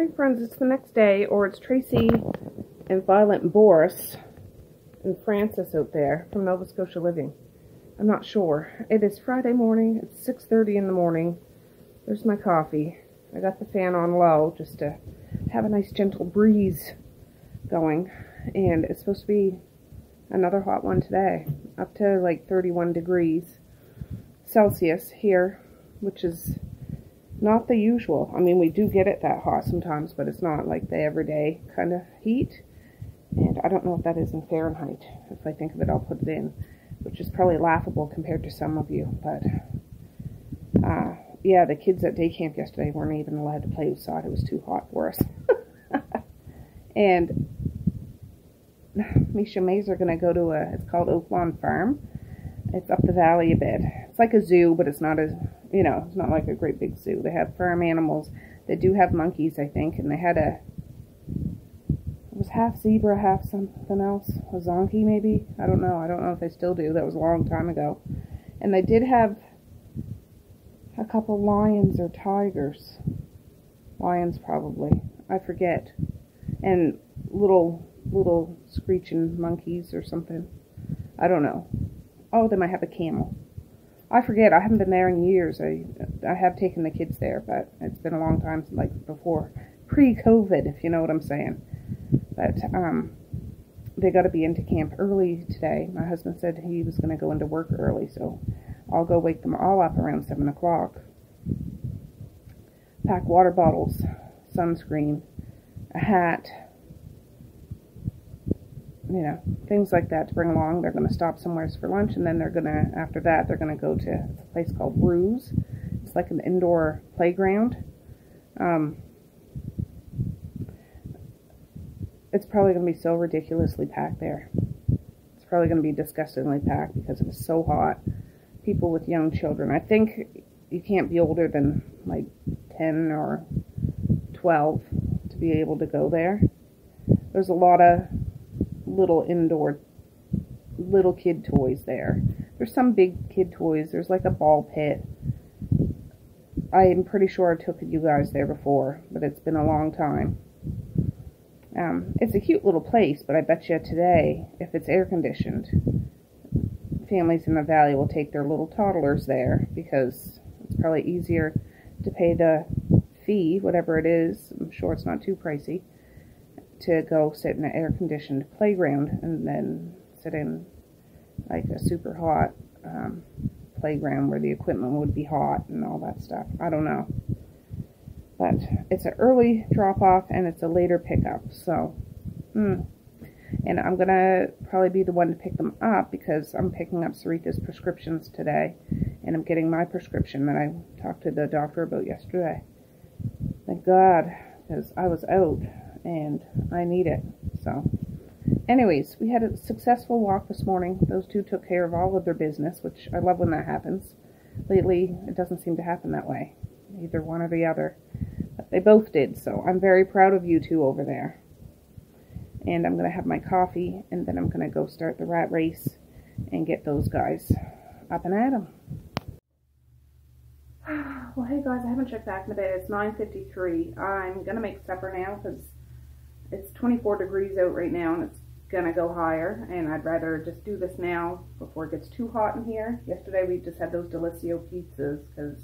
morning, friends. It's the next day, or it's Tracy and Violet and Boris and Francis out there from Nova Scotia Living. I'm not sure. It is Friday morning. It's 6:30 in the morning. There's my coffee. I got the fan on low just to have a nice gentle breeze going. And it's supposed to be another hot one today. Up to like 31 degrees Celsius here, which is not the usual. I mean, we do get it that hot sometimes, but it's not like the everyday kind of heat. And I don't know what that is in Fahrenheit. If I think of it, I'll put it in, which is probably laughable compared to some of you. But, yeah, the kids at day camp yesterday weren't even allowed to play outside. It was too hot for us. And Misha and Maze are going to go to it's called Oak Lawn Farm. It's up the valley a bit. It's like a zoo, but it's not as, you know, it's not like a great big zoo. They have farm animals. They do have monkeys, I think, and they had it was half zebra, half something else. A zonkey, maybe? I don't know. I don't know if they still do. That was a long time ago. And they did have a couple lions or tigers. Lions, probably. I forget. And little screeching monkeys or something. I don't know. Oh, they might have a camel. I forget. I haven't been there in years. I have taken the kids there, but it's been a long time, like before pre-COVID, if you know what I'm saying. But they got to be into camp early today. My husband said he was going to go into work early, so I'll go wake them all up around 7 o'clock. Pack water bottles, sunscreen, a hat, you know, things like that to bring along. They're going to stop somewhere for lunch, and then they're going to, after that, they're going to go to a place called Ruse. It's like an indoor playground. It's probably going to be so ridiculously packed there. It's probably going to be disgustingly packed because it was so hot. People with young children. I think you can't be older than like 10 or 12 to be able to go there. There's a lot of little indoor, little kid toys there. There's some big kid toys. There's like a ball pit. I'm pretty sure I took you guys there before, but it's been a long time. It's a cute little place, but I bet you today, if it's air conditioned, families in the valley will take their little toddlers there because it's probably easier to pay the fee, whatever it is. I'm sure it's not too pricey, to go sit in an air-conditioned playground and then sit in like a super hot playground where the equipment would be hot and all that stuff. I don't know. But it's an early drop-off and it's a later pickup. So, and I'm going to probably be the one to pick them up because I'm picking up Sarita's prescriptions today. And I'm getting my prescription that I talked to the doctor about yesterday. Thank God, because I was out and I need it. So, anyways, we had a successful walk this morning. Those two took care of all of their business, which I love when that happens. Lately, it doesn't seem to happen that way. Either one or the other. But they both did, so I'm very proud of you two over there. And I'm going to have my coffee, and then I'm going to go start the rat race and get those guys up and at 'em. Well, hey guys, I haven't checked back in the bed. It's 9:53. I'm going to make supper now because it's 24 degrees out right now, and it's going to go higher. And I'd rather just do this now before it gets too hot in here. Yesterday we just had those Delissio pizzas because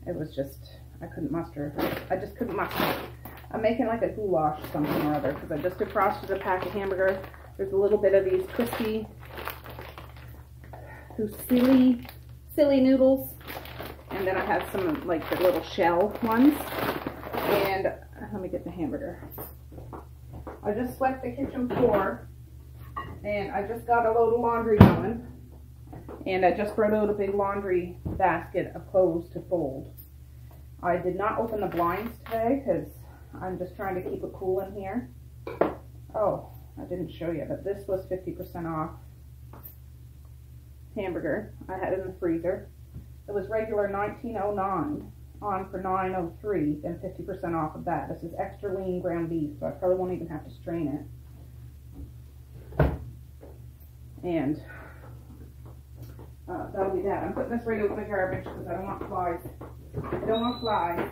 it was just, I couldn't muster. I just couldn't muster. I'm making like a goulash or something or other because I just defrosted a pack of hamburger. There's a little bit of these crispy, silly noodles. And then I have some like the little shell ones. And let me get the hamburger. I just swept the kitchen floor. And I just got a load of laundry going. And I just brought out a big laundry basket of clothes to fold. I did not open the blinds today because I'm just trying to keep it cool in here. Oh, I didn't show you, but this was 50% off hamburger. I had it in the freezer. It was regular $19.09 on for $9.03, then 50% off of that. This is extra lean ground beef, so I probably won't even have to strain it. And that'll be that. I'm putting this right over the garbage because I don't want flies. I don't want flies.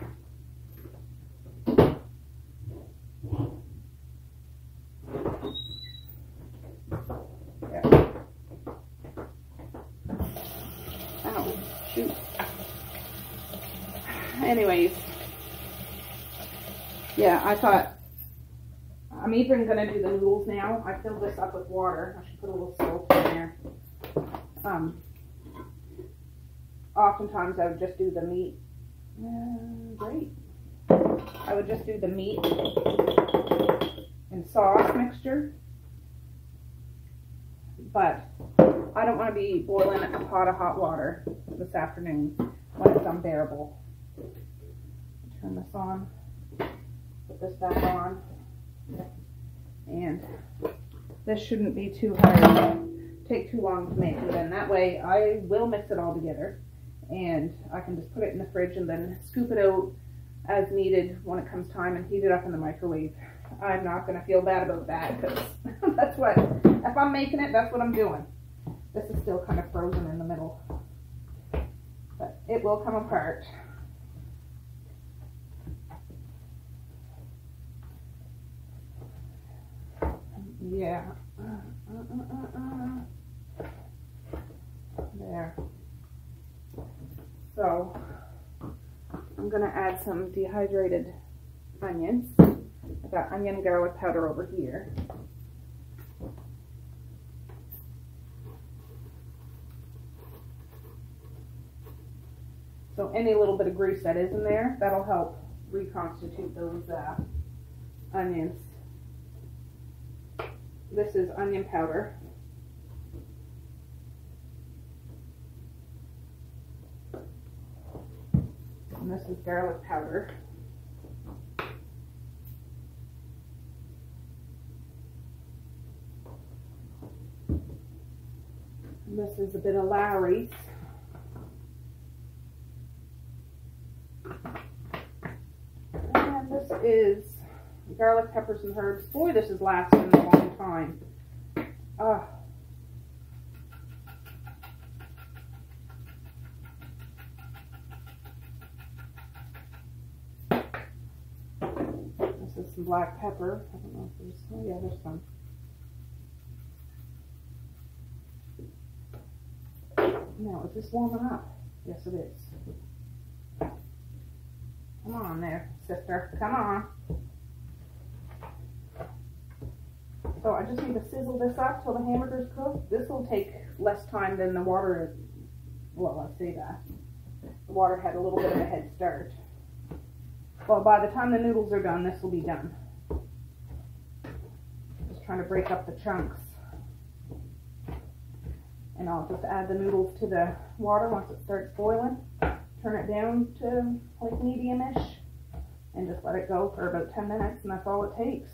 Shoot. Anyways, yeah, I thought I'm even gonna do the noodles now. I filled this up with water. I should put a little salt in there. Oftentimes I would just do the meat. Great. I would just do the meat and sauce mixture. But I don't want to be boiling a pot of hot water this afternoon when it's unbearable. Turn this on. Put this back on. And this shouldn't be too hard. Take too long to make it. And that way I will mix it all together. And I can just put it in the fridge and then scoop it out as needed when it comes time and heat it up in the microwave. I'm not going to feel bad about that because that's what, if I'm making it, that's what I'm doing. This is still kind of frozen in the middle. But it will come apart. Yeah. There. So, I'm going to add some dehydrated onions. I've got onion garlic powder over here. So any little bit of grease that is in there, that'll help reconstitute those onions. This is onion powder. And this is garlic powder. And this is a bit of Lowry's. And this is garlic, peppers, and herbs. Boy, this is lasting a long time. This is some black pepper. I don't know if there's, oh yeah, there's some. Now, is this warming up? Yes, it is. Come on there, sister. Come on. So I just need to sizzle this up till the hamburger's cooked. This will take less time than the water. Well, let's say that. The water had a little bit of a head start. Well, by the time the noodles are done, this will be done. Just trying to break up the chunks. And I'll just add the noodles to the water once it starts boiling. Turn it down to like medium-ish. And just let it go for about 10 minutes, and that's all it takes.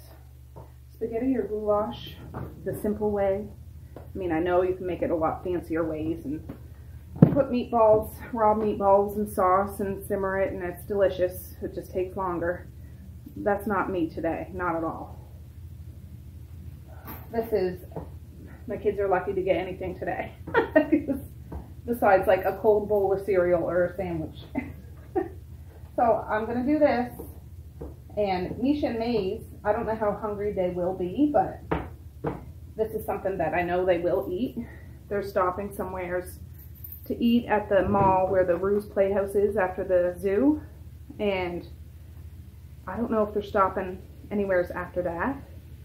Spaghetti or goulash, the simple way. I mean, I know you can make it a lot fancier ways and put meatballs, raw meatballs in sauce and simmer it, and it's delicious. It just takes longer. That's not me today, not at all. This is, my kids are lucky to get anything today. Besides like a cold bowl of cereal or a sandwich. So I'm going to do this. And Misha and Maze, I don't know how hungry they will be, but this is something that I know they will eat. They're stopping somewheres to eat at the mall where the Ruse Playhouse is after the zoo. And I don't know if they're stopping anywheres after that.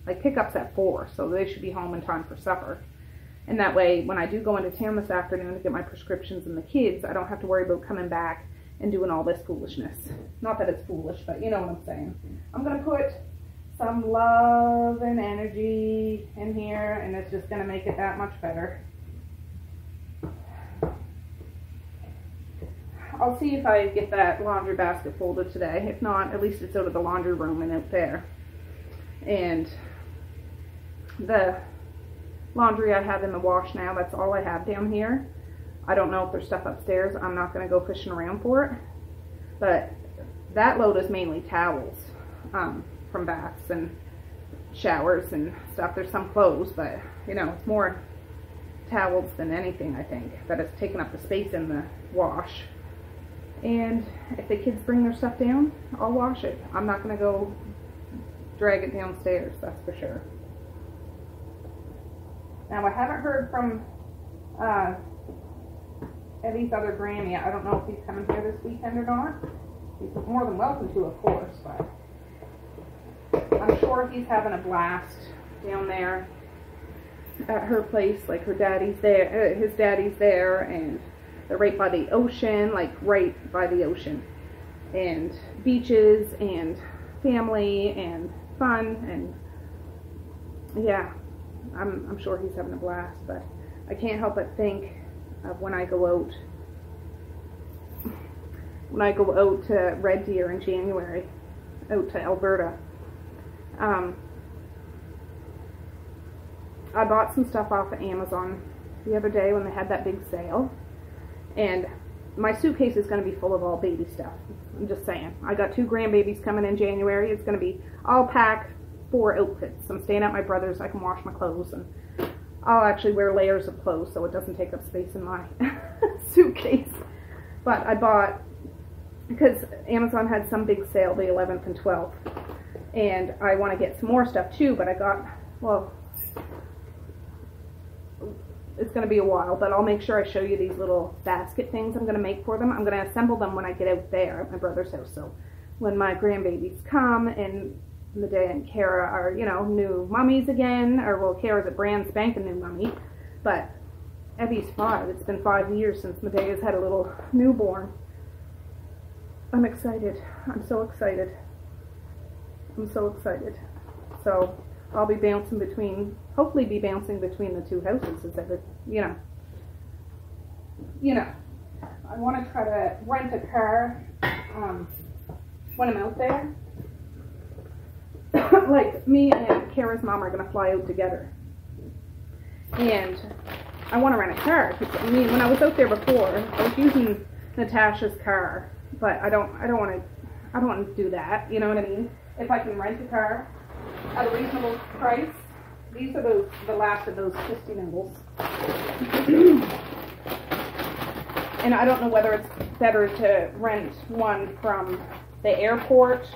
Like pickup's at 4, so they should be home in time for supper. And that way, when I do go into town this afternoon to get my prescriptions and the kids, I don't have to worry about coming back and doing all this foolishness. Not that it's foolish, but you know what I'm saying. I'm going to put some love and energy in here, and it's just going to make it that much better. I'll see if I get that laundry basket folded today. If not, at least it's out of the laundry room and out there. And the laundry I have in the wash now, that's all I have down here. I don't know if there's stuff upstairs. I'm not going to go fishing around for it. But that load is mainly towels from baths and showers and stuff. There's some clothes, but you know, it's more towels than anything, I think, that has taken up the space in the wash. And if the kids bring their stuff down, I'll wash it. I'm not going to go drag it downstairs, that's for sure. Now, I haven't heard from Eddie's other Grammy. I don't know if he's coming here this weekend or not. He's more than welcome to, of course, but I'm sure he's having a blast down there at her place. Like her daddy's there, his daddy's there, and they're right by the ocean, like right by the ocean, and beaches and family and fun, and yeah, I'm sure he's having a blast. But I can't help but think of when I go out to Red Deer in January, out to Alberta. I bought some stuff off of Amazon the other day when they had that big sale, and my suitcase is going to be full of all baby stuff. I'm just saying. I got 2 grandbabies coming in January. It's going to be, I'll pack 4 outfits. I'm staying at my brother's. I can wash my clothes, and I'll actually wear layers of clothes so it doesn't take up space in my suitcase. But I bought, because Amazon had some big sale the 11th and 12th, and I want to get some more stuff too, but I got, well, it's going to be a while, but I'll make sure I show you these little basket things I'm going to make for them. I'm going to assemble them when I get out there at my brother's house. So when my grandbabies come, and Medea and Kara are, you know, new mummies again, or well, Kara's a brand spanking new mummy, but Evie's 5. It's been 5 years since Medea's had a little newborn. I'm excited. I'm so excited. I'm so excited. So I'll be bouncing between, hopefully be bouncing between the 2 houses, as ever, you know. I want to try to rent a car when I'm out there. Like, me and Kara's mom are going to fly out together, and I want to rent a car. I mean, when I was out there before, I was using Natasha's car, but I don't want to do that. You know what I mean? If I can rent a car at a reasonable price. These are the last of those twisty noodles. And I don't know whether it's better to rent one from the airport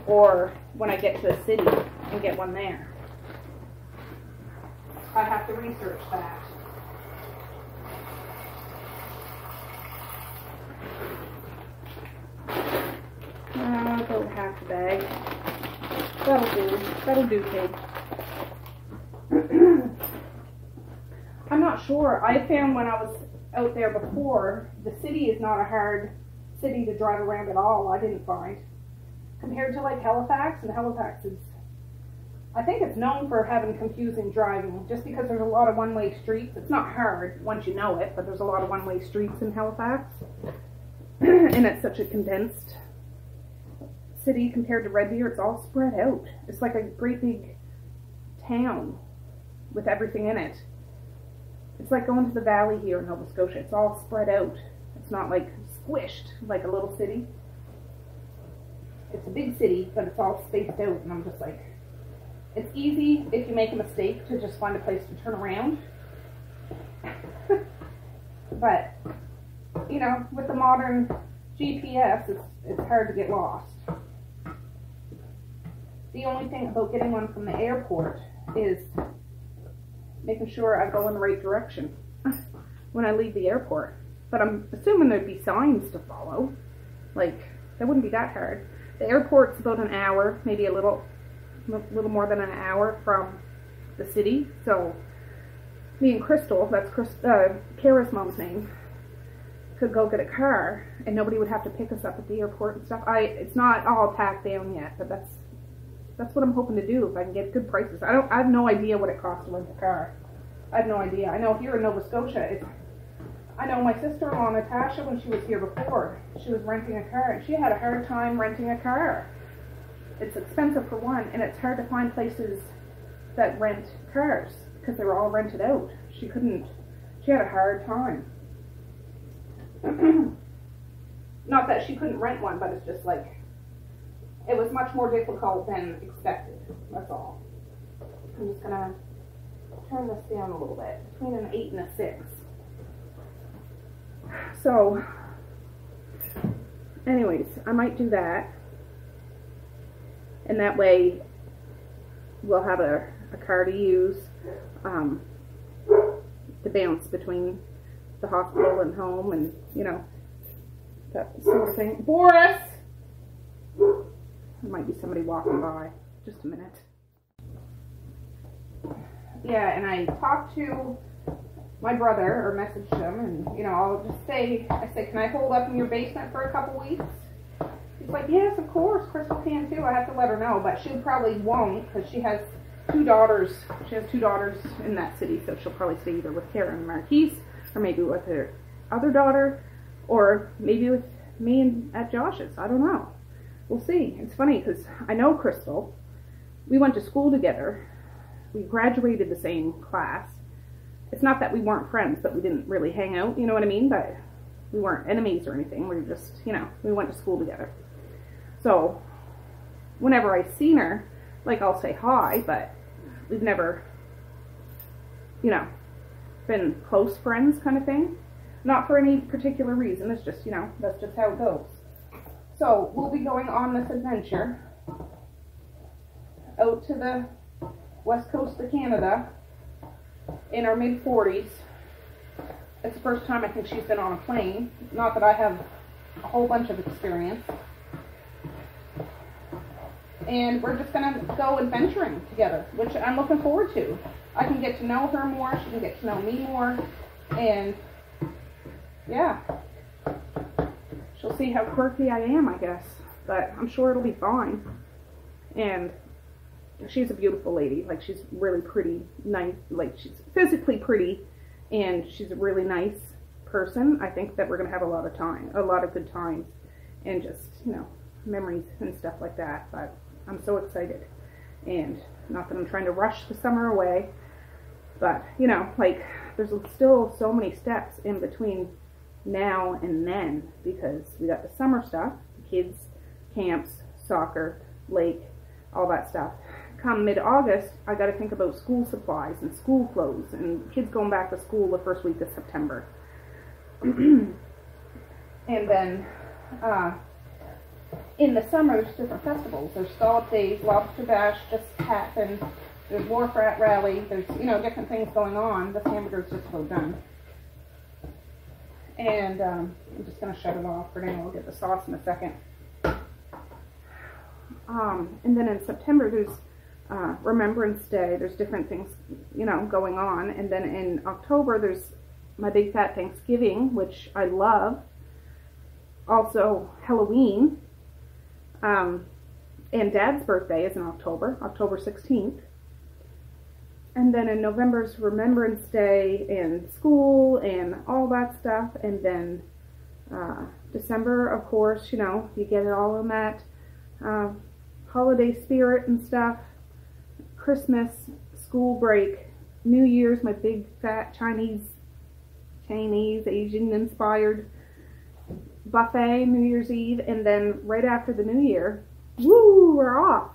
or when I get to the city and get one there. I have to research that. I'll go half the bag. That'll do, kid. I'm not sure. I found when I was out there before, the city is not a hard city to drive around at all, I didn't find. Compared to like Halifax, and Halifax is, I think it's known for having confusing driving, just because there's a lot of one-way streets. It's not hard once you know it, but there's a lot of one-way streets in Halifax. And it's such a condensed city compared to Red Deer. It's all spread out. It's like a great big town with everything in it. It's like going to the valley here in Nova Scotia. It's all spread out. It's not like squished like a little city. It's a big city, but it's all spaced out, and I'm just like, it's easy if you make a mistake to just find a place to turn around. But, you know, with the modern GPS, it's hard to get lost. The only thing about getting one from the airport is making sure I go in the right direction when I leave the airport. But I'm assuming there'd be signs to follow. Like, that wouldn't be that hard. The airport's about an hour, maybe a little more than an hour from the city. So me and Crystal, that's Kara's mom's name, could go get a car, and nobody would have to pick us up at the airport and stuff. It's not all packed down yet, but that's what I'm hoping to do if I can get good prices. I have no idea what it costs to rent a car. I have no idea. I know here in Nova Scotia, I know my sister-in-law Natasha, when she was here before, she was renting a car, and she had a hard time renting a car. It's expensive for one, and it's hard to find places that rent cars because they were all rented out. She had a hard time. Not that she couldn't rent one, but it's just like, it was much more difficult than expected. That's all. I'm just gonna turn this down a little bit, between an 8 and a 6. So, anyways, I might do that, and that way we'll have a car to use to bounce between the hospital and home and, you know, that sort of thing. Boris! There might be somebody walking by. Just a minute. Yeah, and I talked to my brother, or messaged him, and, you know, I'll just say, I say, can I hold up in your basement for a couple weeks? He's like, yes, of course, Crystal can too. I have to let her know, but she probably won't, because she has 2 daughters. She has 2 daughters in that city, so she'll probably stay either with Karen and Marquise, or maybe with her other daughter, or maybe with me and at Josh's. I don't know. We'll see. It's funny, because I know Crystal. We went to school together. We graduated the same class. It's not that we weren't friends, but we didn't really hang out, you know what I mean? But we weren't enemies or anything. We were just, you know, we went to school together. So, whenever I seen her, like, I'll say hi, but we've never, you know, been close friends kind of thing. Not for any particular reason. It's just, you know, that's just how it goes. So, we'll be going on this adventure out to the west coast of Canada in our mid-40s. It's the first time I think she's been on a plane. Not that I have a whole bunch of experience. And we're just going to go adventuring together, which I'm looking forward to. I can get to know her more, she can get to know me more, and yeah. She'll see how quirky I am, I guess. But I'm sure it'll be fine. And she's a beautiful lady. Like, she's really pretty, nice. Like, she's physically pretty, and she's a really nice person. I think that we're going to have a lot of good times, and just, you know, memories and stuff like that. But I'm so excited. And not that I'm trying to rush the summer away, but, you know, like, there's still so many steps in between now and then, because we got the summer stuff, kids, camps, soccer, lake, all that stuff. Come mid-August, I got to think about school supplies and school clothes and kids going back to school the first week of September. And then in the summer, there's different festivals. There's Scallop Days, Lobster Bash just happened. There's Wharf Rat Rally. There's, you know, different things going on. This hamburger's just about done. And I'm just going to shut it off for now. I'll get the sauce in a second. And then in September, there's Remembrance Day. There's different things, you know, going on. And then in October, there's my big fat Thanksgiving, which I love. Also Halloween. And Dad's birthday is in October, October 16th. And then in November's Remembrance Day and school and all that stuff. And then December, of course, you know, you get it all in that holiday spirit and stuff. Christmas, school break, New Year's, my big fat Chinese, Asian inspired buffet, New Year's Eve, and then right after the New Year, woo, we're off.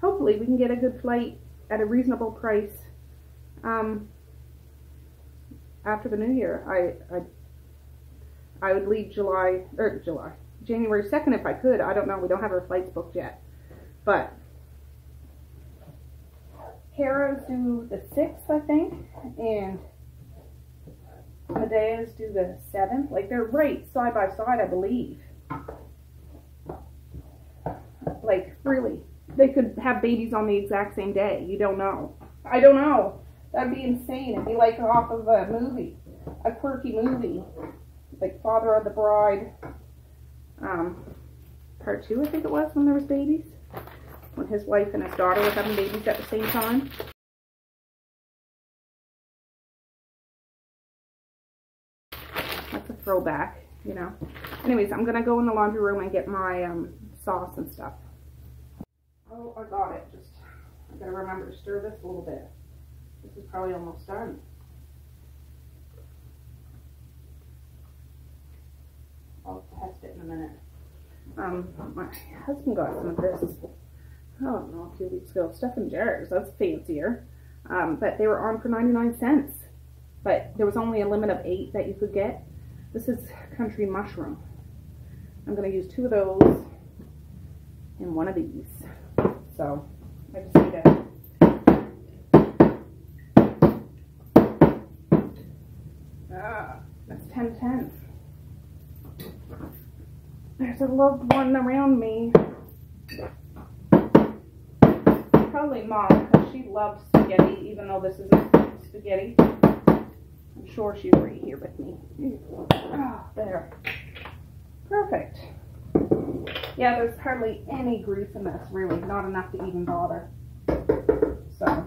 Hopefully we can get a good flight at a reasonable price after the New Year. I would leave January 2nd if I could. I don't know, we don't have our flights booked yet. But Kara's due the 6th, I think, and Medea's due the 7th. Like, they're right side by side, I believe. Like, really. They could have babies on the exact same day. You don't know. I don't know. That'd be insane. It'd be like off of a movie. A quirky movie. Like Father of the Bride. Part 2, I think it was, when there was babies. When his wife and his daughter were having babies at the same time. That's a throwback, you know. Anyways, I'm going to go in the laundry room and get my sauce and stuff. Oh, I got it. Just, I got to remember to stir this a little bit. This is probably almost done. I'll test it in a minute. My husband got some of this, I don't know, a few weeks ago. Stuff in jars. That's fancier. But they were on for 99 cents. But there was only a limit of 8 that you could get. This is country mushroom. I'm going to use 2 of those and 1 of these. So, I just need to... 10/10. There's a loved one around me. Probably Mom, because she loves spaghetti, even though this isn't spaghetti. I'm sure she's right here with me. Oh, there. Perfect. Yeah, there's hardly any grease in this, really. Not enough to even bother. So.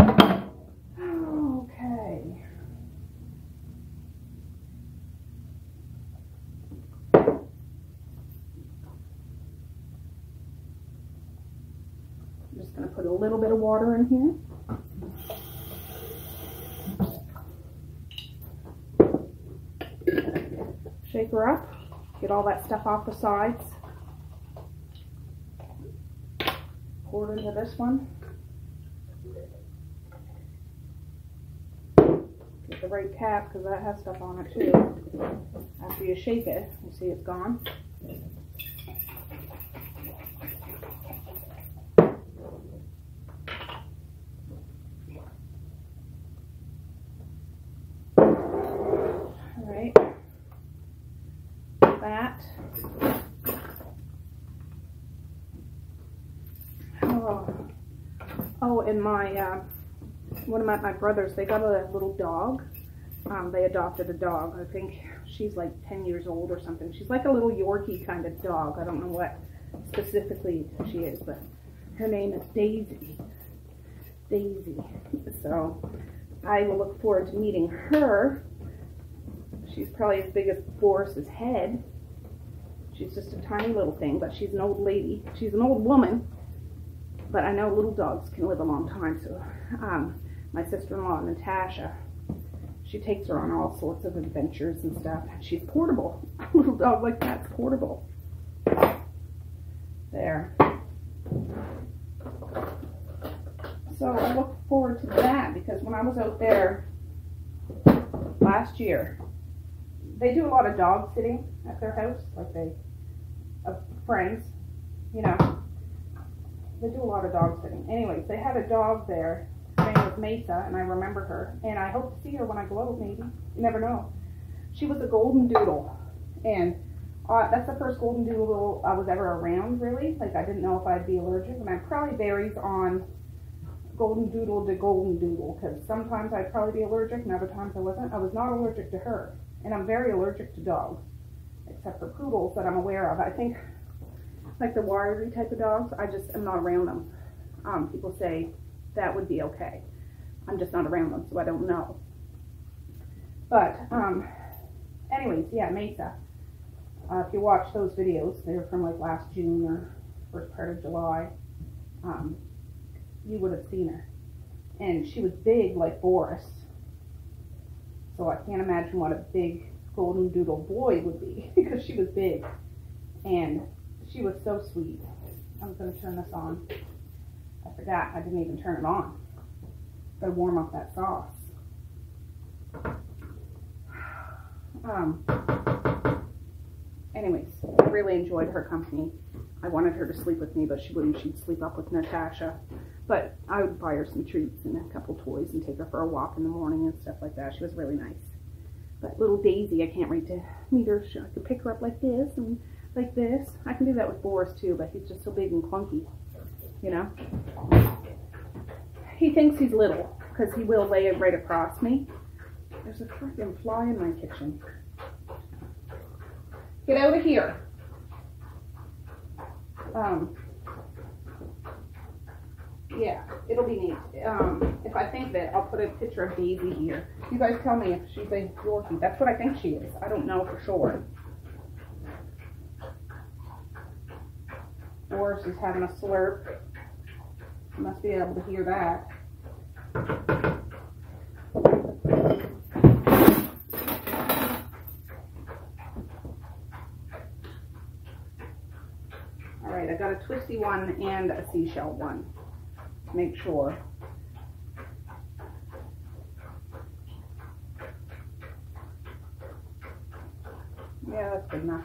Okay. I'm just going to put a little bit of water in here. Shake her up, get all that stuff off the sides. Pour it into this one. Get the right cap because that has stuff on it too. After you shake it, you see it's gone. Alright. That. Oh, and one of my brothers, they got a little dog. They adopted a dog. I think she's like 10 years old or something. She's like a little Yorkie kind of dog. I don't know what specifically she is, but her name is Daisy. Daisy. So I will look forward to meeting her. She's probably as big as Boris's head. She's just a tiny little thing, but she's an old lady. She's an old woman, but I know little dogs can live a long time. So my sister-in-law, Natasha, she takes her on all sorts of adventures and stuff. She's portable. A little dog like that's portable. There. So I look forward to that because when I was out there last year, they do a lot of dog sitting at their house, like friends, you know. They do a lot of dog sitting. Anyways, they had a dog there. Her name was Mesa, and I remember her. And I hope to see her when I go out, maybe. You never know. She was a golden doodle. And that's the first golden doodle I was ever around, really. Like, I didn't know if I'd be allergic. And it probably varies on golden doodle to golden doodle. Because sometimes I'd probably be allergic, and other times I wasn't. I was not allergic to her. And I'm very allergic to dogs. Except for poodles that I'm aware of. I think, like the wiry type of dogs, I just am not around them. People say that would be okay. I'm just not around them, so I don't know. But, anyways, yeah, Mesa. If you watch those videos, they're from like last June or first part of July, you would have seen her. And she was big like Boris. So I can't imagine what a big golden doodle boy would be, because she was big. And she was so sweet. I was going to turn this on. I forgot. I didn't even turn it on. Gotta warm up that sauce. Anyways, I really enjoyed her company. I wanted her to sleep with me, but she wouldn't. She'd sleep up with Natasha. But I would buy her some treats and a couple toys and take her for a walk in the morning and stuff like that. She was really nice. But little Daisy, I can't wait to meet her. I could pick her up like this and like this. I can do that with Boris too, but he's just so big and clunky, you know. He thinks he's little because he will lay it right across me. There's a freaking fly in my kitchen. Get out of here. Yeah, it'll be neat. If I think of it, I'll put a picture of Daisy here. You guys tell me if she's a Yorkie. That's what I think she is. I don't know for sure. Boris is having a slurp. You must be able to hear that. Alright, I got a twisty one and a seashell one. Make sure. Yeah, that's good enough.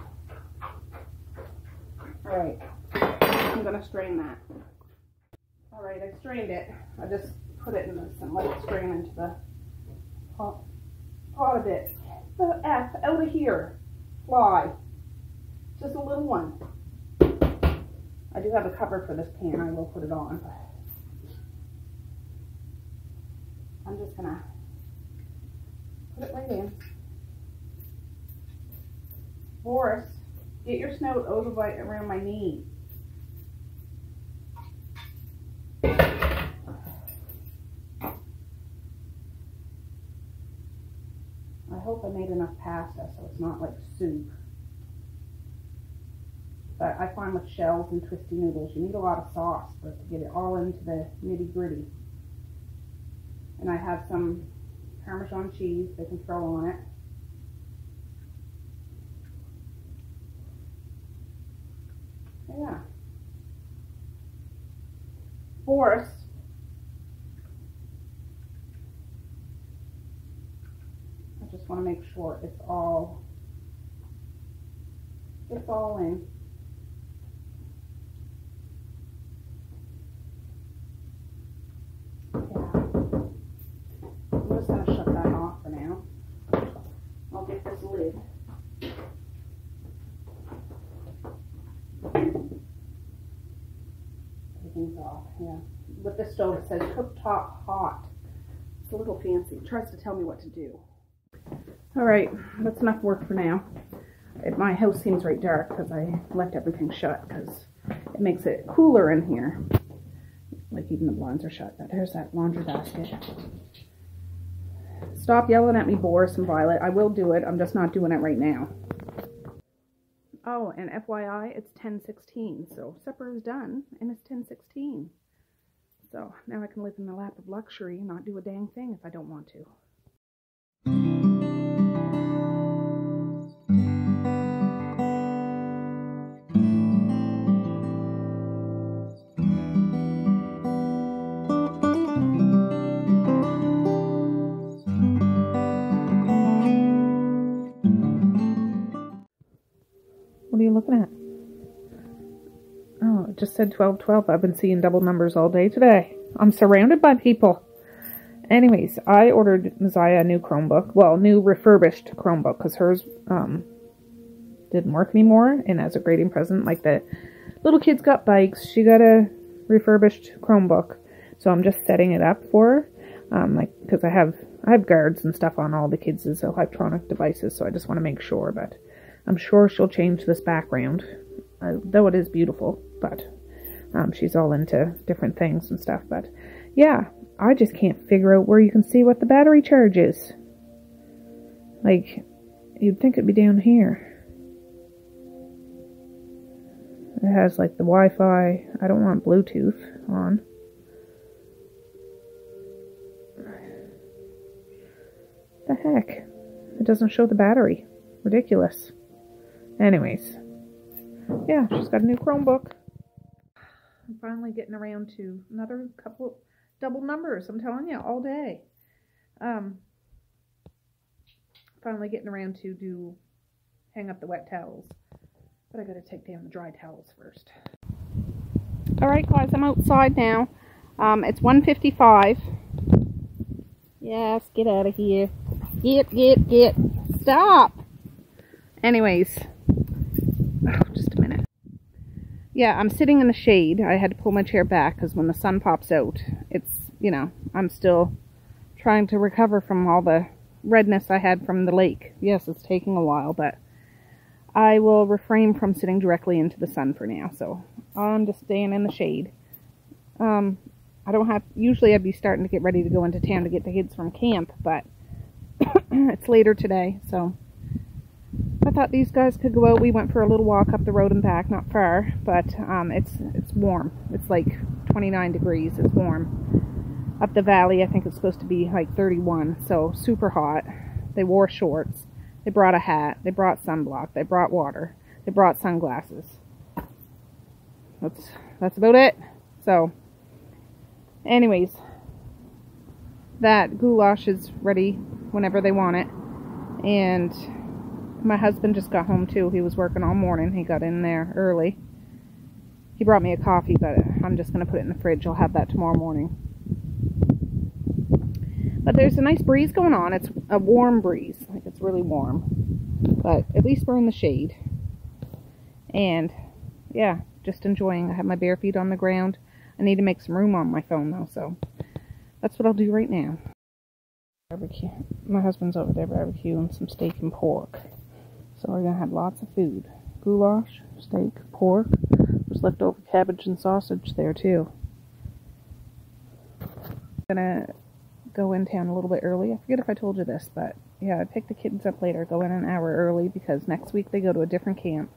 Alright, I'm going to strain that. Alright, I strained it. I just put it in this and let it strain into the pot of it. The F out of here. Fly. Just a little one. I do have a cover for this pan. I will put it on. I'm just gonna put it right in. Boris, get your snout over around my knee. I hope I made enough pasta so it's not like soup. But I find with shells and twisty noodles, you need a lot of sauce for it to get it all into the nitty gritty. And I have some Parmesan cheese they can throw on it. Yeah. Boris. I just want to make sure it's all in. I'm just going to shut that off for now. I'll get this lid. Everything's off, yeah. With this stove, it says cooktop hot. It's a little fancy. It tries to tell me what to do. Alright, that's enough work for now. My house seems right dark because I left everything shut because it makes it cooler in here. Like even the blinds are shut. But there's that laundry basket. Stop yelling at me, Boris and Violet. I will do it. I'm just not doing it right now. Oh, and FYI, it's 10:16, so supper is done, and it's 10:16. So now I can live in the lap of luxury and not do a dang thing if I don't want to. What are you looking at? Oh, it just said 12:12. I've been seeing double numbers all day today. I'm surrounded by people. Anyways, I ordered Messiah a new Chromebook. Well, new refurbished Chromebook because hers didn't work anymore. And as a grading present, like the little kids got bikes, she got a refurbished Chromebook. So I'm just setting it up for her. Like, because I have guards and stuff on all the kids' electronic devices. So I just want to make sure, but I'm sure she'll change this background, though it is beautiful, but she's all into different things and stuff. But yeah, I just can't figure out where you can see what the battery charge is. Like, you'd think it'd be down here. It has like the Wi-Fi. I don't want Bluetooth on. The heck? It doesn't show the battery. Ridiculous. Anyways, yeah, she's got a new Chromebook. I'm finally getting around to another couple double numbers, I'm telling you, all day. Finally getting around to hang up the wet towels. But I gotta take down the dry towels first. Alright guys, I'm outside now. It's 1:55. Yes, get out of here. Get. Stop! Anyways. Oh, just a minute. Yeah, I'm sitting in the shade. I had to pull my chair back because when the sun pops out, it's, you know, I'm still trying to recover from all the redness I had from the lake. Yes, it's taking a while, but I will refrain from sitting directly into the sun for now. So I'm just staying in the shade. I don't have, usually I'd be starting to get ready to go into town to get the kids from camp, but it's later today, so I thought these guys could go out. We went for a little walk up the road and back, not far, but it's warm. It's like 29 degrees. It's warm. Up the valley, I think it's supposed to be like 31, so super hot. They wore shorts. They brought a hat. They brought sunblock. They brought water. They brought sunglasses. That's about it. So, anyways, that goulash is ready whenever they want it, and my husband just got home too. He was working all morning. He got in there early. He brought me a coffee, but I'm just going to put it in the fridge. I'll have that tomorrow morning. But there's a nice breeze going on. It's a warm breeze. Like, it's really warm. But at least we're in the shade. And, yeah, just enjoying. I have my bare feet on the ground. I need to make some room on my phone, though, so that's what I'll do right now. Barbecue. My husband's over there barbecuing some steak and pork. So we're going to have lots of food. Goulash, steak, pork. There's leftover cabbage and sausage there, too. I'm going to go in town a little bit early. I forget if I told you this, but yeah, I picked the kids up later, go in an hour early because next week they go to a different camp.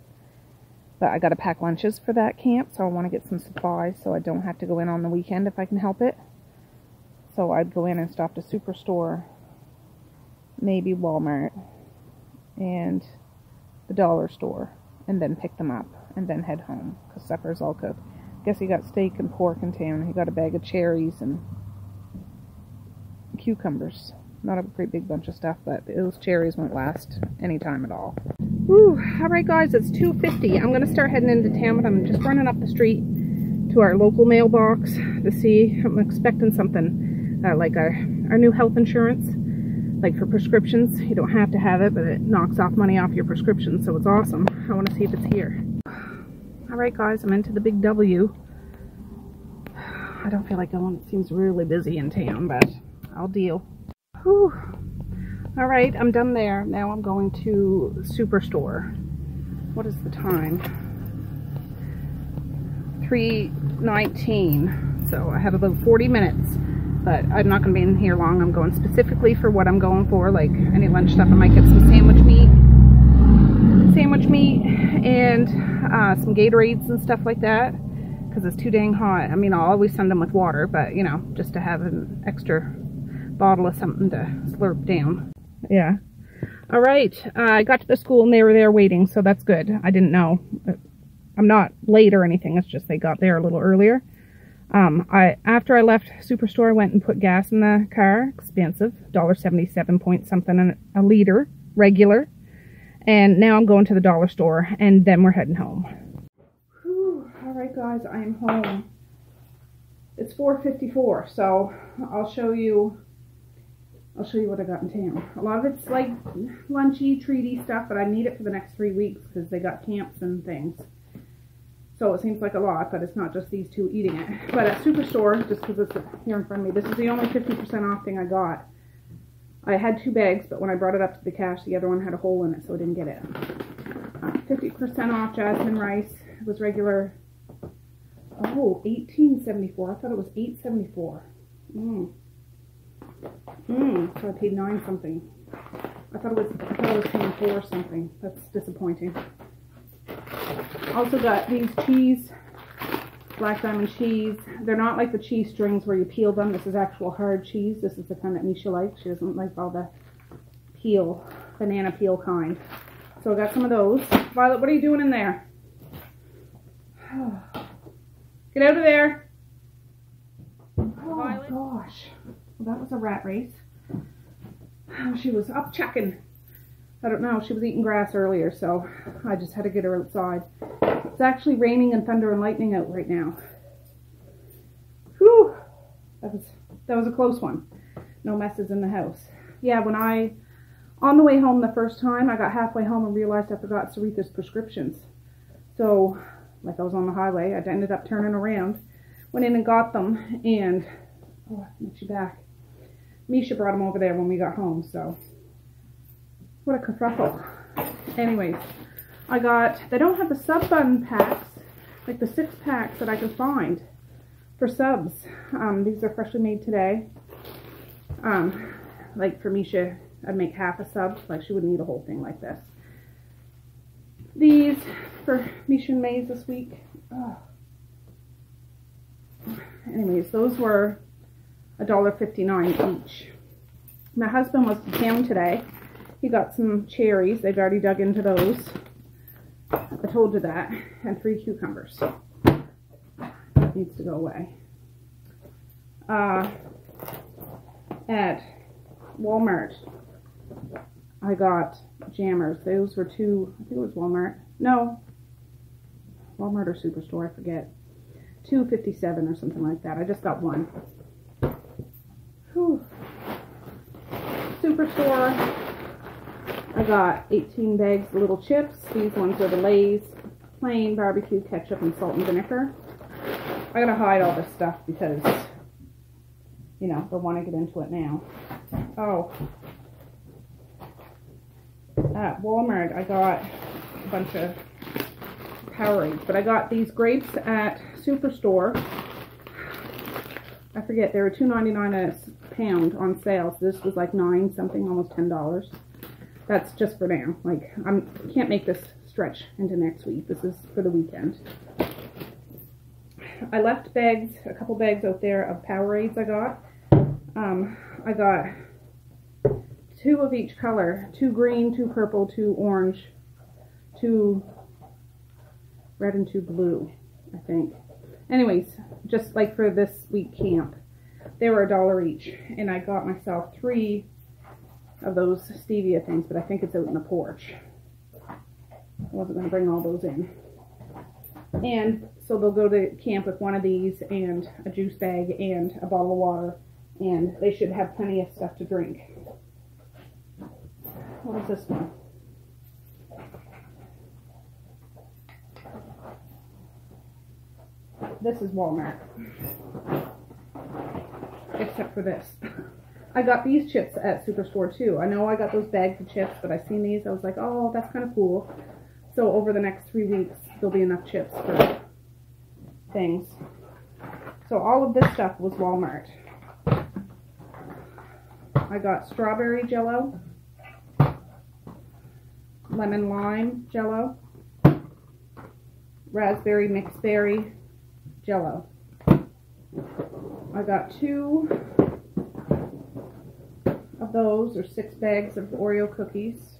But I got to pack lunches for that camp, so I want to get some supplies so I don't have to go in on the weekend if I can help it. So I'd go in and stop to Superstore, maybe Walmart, and the dollar store, and then pick them up, and then head home, because supper's all cooked. Guess he got steak and pork in town. He got a bag of cherries and cucumbers. Not a great big bunch of stuff, but those cherries won't last any time at all. Whew. Alright guys, it's 2:50. I'm going to start heading into town, but I'm just running up the street to our local mailbox to see. I'm expecting something like our new health insurance, like for prescriptions. You don't have to have it, but it knocks off money off your prescription, so it's awesome. I want to see if it's here. Alright guys, I'm into the Big W. I don't feel like going. It seems really busy in town, but I'll deal. Whew. Alright, I'm done there. Now I'm going to Superstore. What is the time? 3:19. So I have about 40 minutes. But I'm not going to be in here long. I'm going specifically for what I'm going for. Like any lunch stuff. I might get some sandwich meat. And some Gatorades and stuff like that. Because it's too dang hot. I mean, I'll always send them with water. But, you know, just to have an extra bottle of something to slurp down. Yeah. All right. I got to the school and they were there waiting, so that's good. I didn't know. I'm not late or anything. It's just they got there a little earlier. After I left Superstore, I went and put gas in the car. Expensive. $1.77 point something a liter. Regular. And now I'm going to the dollar store and then we're heading home. Whew. All right, guys. I am home. It's 4:54, so I'll show you what I got in town. A lot of it's like lunchy, treaty stuff, but I need it for the next 3 weeks because they got camps and things. So it seems like a lot, but it's not just these two eating it. But at Superstore, just because it's here in front of me, this is the only 50% off thing I got. I had 2 bags, but when I brought it up to the cash, the other one had a hole in it, so I didn't get it. 50% off jasmine rice. It was regular, oh, $18.74. I thought it was $8.74. So I paid 9 something. I thought it was paying 4 something. That's disappointing. Also got these cheese, Black Diamond cheese. They're not like the cheese strings where you peel them. This is actual hard cheese. This is the kind that Misha likes. She doesn't like all the peel, banana peel kind. So I got some of those. Violet, what are you doing in there? Get out of there. Oh, Violet. Gosh. Well, that was a rat race. She was up checking. I don't know. She was eating grass earlier, so I just had to get her outside. It's actually raining and thunder and lightning out right now. Whew. That was a close one. No messes in the house. Yeah, on the way home the first time, I got halfway home and realized I forgot Saritha's prescriptions. So, like I was on the highway, I ended up turning around, went in and got them, and oh, Misha back. Misha brought them over there when we got home, so what a kerfuffle. Anyways, they don't have the sub bun packs, like the 6 packs that I could find for subs. These are freshly made today. Like for Misha, I'd make half a sub, like she wouldn't eat a whole thing like this. These for Misha and Maze this week. Oh. Anyways, those were $1.59 each. My husband was in town today. He got some cherries. They've already dug into those. I told you that. And 3 cucumbers. That needs to go away. At Walmart, I got jammers. Those were 2, I think it was Walmart. No. Walmart or Superstore, I forget. $2.57 or something like that. I just got 1. Whew. Superstore, I got 18 bags of little chips. These ones are the Lay's plain barbecue ketchup and salt and vinegar. I gotta hide all this stuff because, you know, they'll want to get into it now. Oh. At Walmart, I got a bunch of Powerades, but I got these grapes at Superstore. I forget, they were $2.99 a pound on sale, so this was like $9 something, almost $10. That's just for now. Like, I can't make this stretch into next week. This is for the weekend. I left bags, a couple bags out there of Powerades I got. I got 2 of each color, 2 green, 2 purple, 2 orange, 2 red, and 2 blue, I think. Anyways, just like for this week camp, they were $1 each, and I got myself 3 of those stevia things, but I think it's out in the porch. I wasn't going to bring all those in. And so they'll go to camp with one of these and a juice bag and a bottle of water, and they should have plenty of stuff to drink. What is this one? This is Walmart. Except for this. I got these chips at Superstore too. I know I got those bags of chips, but I seen these. I was like, oh, that's kind of cool. So over the next 3 weeks, there'll be enough chips for things. So all of this stuff was Walmart. I got strawberry jello, lemon lime jello, raspberry mixed berry jello. I got 2 of those, or 6 bags of Oreo cookies.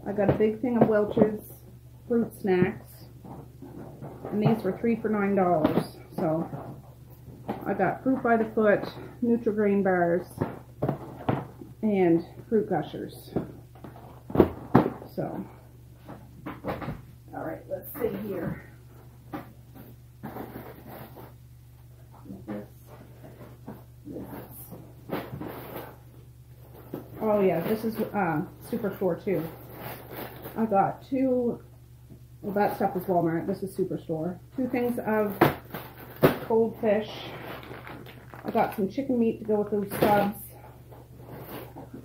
I got a big thing of Welch's fruit snacks, and these were 3 for $9. So I got fruit by the foot, Nutri-Grain bars, and fruit gushers. So, all right, let's see here. Oh yeah, this is Superstore too. I got 2, well that stuff is Walmart, this is Superstore. 2 things of cold fish. I got some chicken meat to go with those subs.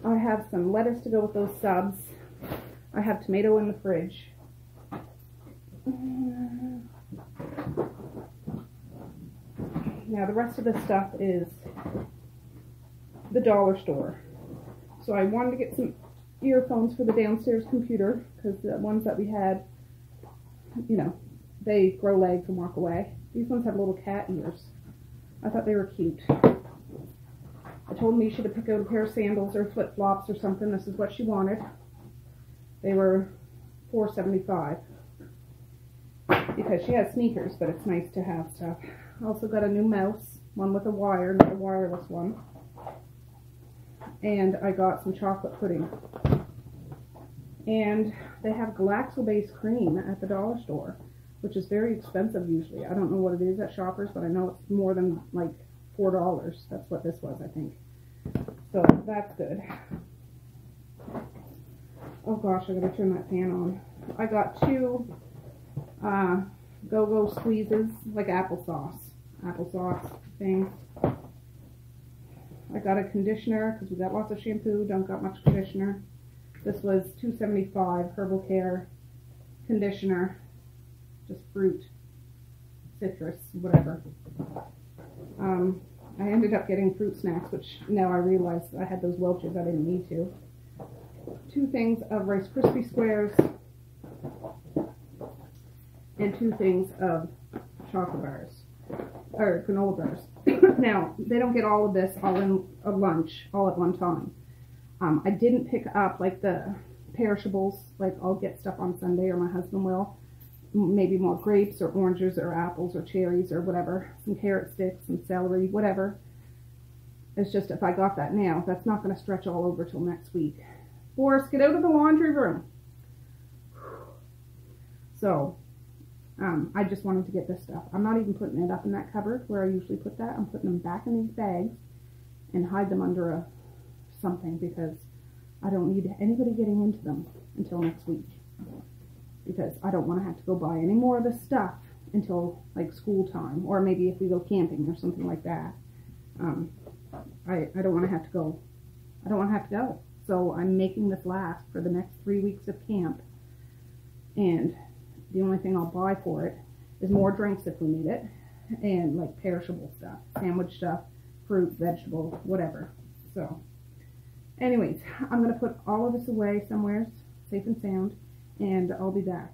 I have some lettuce to go with those subs. I have tomato in the fridge. Now the rest of this stuff is the dollar store. So I wanted to get some earphones for the downstairs computer, because the ones that we had, you know, they grow legs and walk away. These ones have little cat ears. I thought they were cute. I told Misha to pick out a pair of sandals or flip-flops or something. This is what she wanted. They were $4.75 because she has sneakers, but it's nice to have stuff. I also got a new mouse, one with a wire, not a wireless one. And I got some chocolate pudding. And they have Glaxo-based cream at the dollar store, which is very expensive usually. I don't know what it is at Shoppers, but I know it's more than like $4. That's what this was, I think. So that's good. Oh gosh, I gotta turn that fan on. I got 2 Go-Go squeezes, like applesauce things. I got a conditioner, because we got lots of shampoo, don't got much conditioner. This was $2.75, Herbal Care conditioner, just fruit, citrus, whatever. I ended up getting fruit snacks, which now I realize I had those Welch's, I didn't need to. 2 things of Rice Krispie Squares, and 2 things of chocolate bars, or granola bars. Now, they don't get all of this all in a lunch, all at one time. I didn't pick up, like, the perishables, like, I'll get stuff on Sunday, or my husband will. Maybe more grapes, or oranges, or apples, or cherries, or whatever. Some carrot sticks, some celery, whatever. It's just, if I got that now, that's not going to stretch all over till next week. Boris, get out of the laundry room. So, I just wanted to get this stuff. I'm not even putting it up in that cupboard where I usually put that. I'm putting them back in these bags and hide them under a something, because I don't need anybody getting into them until next week, because I don't want to have to go buy any more of the stuff until like school time, or maybe if we go camping or something like that. I don't want to have to go. I don't want to have to go. So I'm making this last for the next 3 weeks of camp. And the only thing I'll buy for it is more drinks if we need it, and like perishable stuff, sandwich stuff, fruit, vegetable, whatever. So anyways, I'm going to put all of this away somewhere safe and sound, and I'll be back.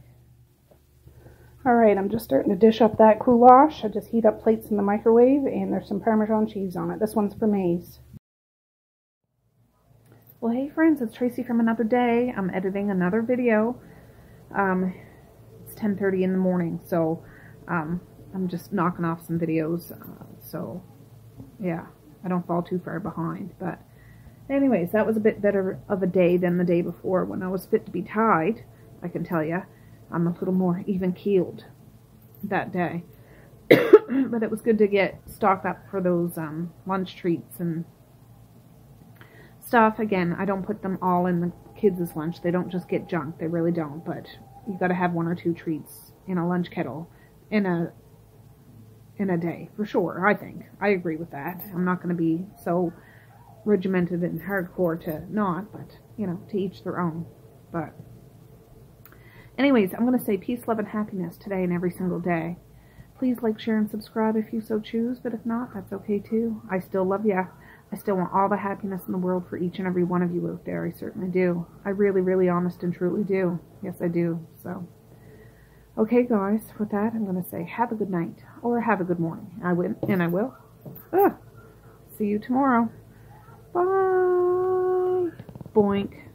Alright, I'm just starting to dish up that goulash. I just heat up plates in the microwave, and there's some Parmesan cheese on it. This one's for Maze. Well, hey friends, it's Tracy from another day. I'm editing another video. It's 10:30 in the morning, so I'm just knocking off some videos. So yeah, I don't fall too far behind. But anyways, that was a bit better of a day than the day before when I was fit to be tied. I can tell you, I'm a little more even-keeled that day. But it was good to get stocked up for those lunch treats and stuff. Again, I don't put them all in the kids' lunch. They don't just get junk. They really don't. But you got to have 1 or 2 treats in a lunch kettle in a day, for sure, I think. I agree with that. I'm not going to be so regimented and hardcore to not, but, you know, to each their own. But anyways, I'm going to say peace, love, and happiness today and every single day. Please like, share, and subscribe if you so choose, but if not, that's okay too. I still love ya. I still want all the happiness in the world for each and every one of you out there. I certainly do. I really, really honest and truly do. Yes, I do. So, okay, guys, with that, I'm going to say have a good night or have a good morning. I will. See you tomorrow. Bye. Boink.